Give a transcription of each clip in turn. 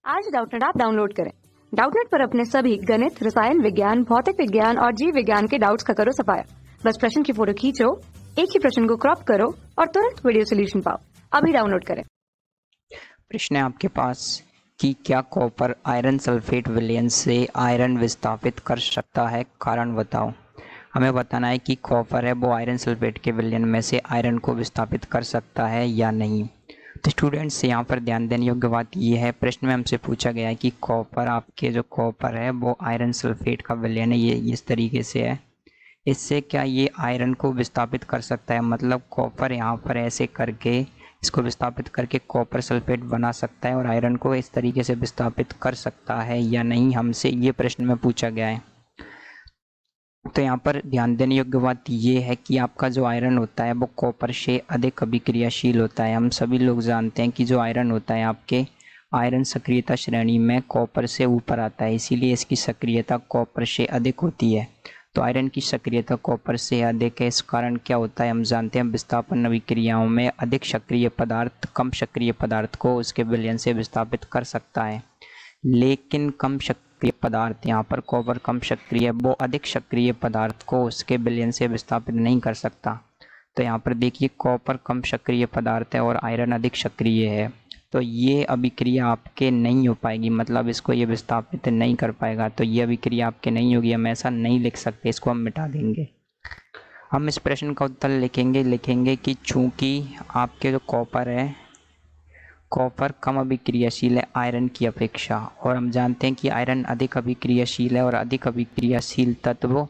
आज Doubtnut app download करें। Doubtnut पर अपने सभी गणित, रसायन विज्ञान, भौतिक विज्ञान और जीव विज्ञान के डाउट्स का करो सफाया। बस प्रश्न की फोटो खींचो, एक ही प्रश्न को क्रॉप करो और तुरंत वीडियो सोल्यूशन पाओ। अभी डाउनलोड करें। प्रश्न है आपके पास कि क्या कॉपर आयरन सल्फेट विलयन से आयरन विस्थापित कर सकता है, कारण बताओ। हमें बताना है कि कॉपर है वो आयरन सल्फेट के विलयन में से आयरन को विस्थापित कर सकता है या नहीं। तो स्टूडेंट्स यहाँ पर ध्यान देने योग्य बात यह है, प्रश्न में हमसे पूछा गया है कि कॉपर, आपके जो कॉपर है वो आयरन सल्फेट का विलयन है, ये इस तरीके से है। इससे क्या ये आयरन को विस्थापित कर सकता है, मतलब कॉपर यहाँ पर ऐसे करके इसको विस्थापित करके कॉपर सल्फेट बना सकता है और आयरन को इस तरीके से विस्थापित कर सकता है या नहीं, हमसे ये प्रश्न में पूछा गया है। तो यहाँ पर ध्यान देने योग्य बात ये है कि आपका जो आयरन होता है वो कॉपर से अधिक अभिक्रियाशील होता है। हम सभी लोग जानते हैं कि जो आयरन होता है आपके आयरन सक्रियता श्रेणी में कॉपर से ऊपर आता है, इसीलिए इसकी सक्रियता कॉपर से अधिक होती है। तो आयरन की सक्रियता कॉपर से अधिक है। इस कारण क्या होता है, हम जानते हैं विस्थापन अभिक्रियाओं में अधिक सक्रिय पदार्थ कम सक्रिय पदार्थ को उसके विलयन से विस्थापित कर सकता है, लेकिन कम सक्रिय पदार्थ, यहाँ पर कॉपर कम सक्रिय, वो अधिक सक्रिय पदार्थ को उसके विलयन से विस्थापित नहीं कर सकता। तो यहाँ पर देखिए कॉपर कम सक्रिय पदार्थ है और आयरन अधिक सक्रिय है, तो ये अभिक्रिया आपके नहीं हो पाएगी, मतलब इसको ये विस्थापित नहीं कर पाएगा। तो ये अभिक्रिया आपके नहीं होगी, हम ऐसा नहीं लिख सकते, इसको हम मिटा देंगे। हम इस प्रश्न का उत्तर लिखेंगे कि चूंकि आपके जो कॉपर है, कॉपर कम अभिक्रियाशील है आयरन की अपेक्षा, और हम जानते हैं कि आयरन अधिक अभिक्रियाशील है और अधिक अभिक्रियाशील तत्व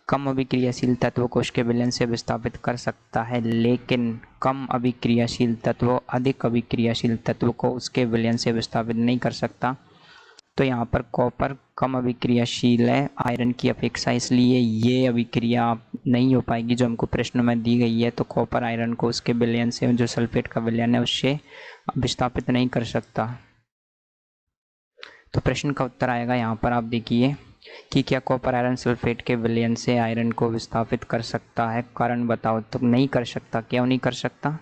कम अभिक्रियाशील तत्व को उसके विलयन से विस्थापित कर सकता है, लेकिन कम अभिक्रियाशील तत्व अधिक अभिक्रियाशील तत्व को उसके विलयन से विस्थापित नहीं कर सकता। तो यहाँ पर कॉपर कम अभिक्रियाशील है आयरन की अपेक्षा, इसलिए ये अभिक्रिया नहीं हो पाएगी जो हमको प्रश्न में दी गई है। तो कॉपर आयरन को उसके विलयन से, जो सल्फेट का विलयन है, उससे विस्थापित नहीं कर सकता। तो प्रश्न का उत्तर आएगा यहाँ पर, आप देखिए कि क्या कॉपर आयरन सल्फेट के विलयन से आयरन को विस्थापित कर सकता है, कारण बताओ। तो नहीं कर सकता। क्यों नहीं कर सकता?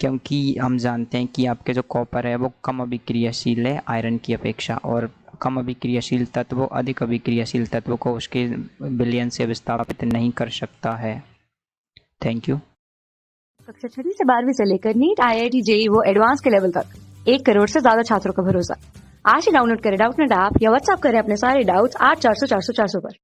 क्योंकि हम जानते हैं कि आपके जो कॉपर है वो कम अभिक्रियाशील है आयरन की अपेक्षा, और कम अभिक्रियाशील तत्व अधिक अभिक्रियाशील तत्व को उसके विलयन से विस्थापित नहीं कर सकता है। Thank you. कक्षा 6 से 12वीं से लेकर नीट, IIT, JEE वो एडवांस के लेवल तक 1 करोड़ से ज्यादा छात्रों का भरोसा। आज ही डाउनलोड करें डाउटनेट ऐप या व्हाट्सएप करें अपने सारे डाउट्स 8400 400 400 पर।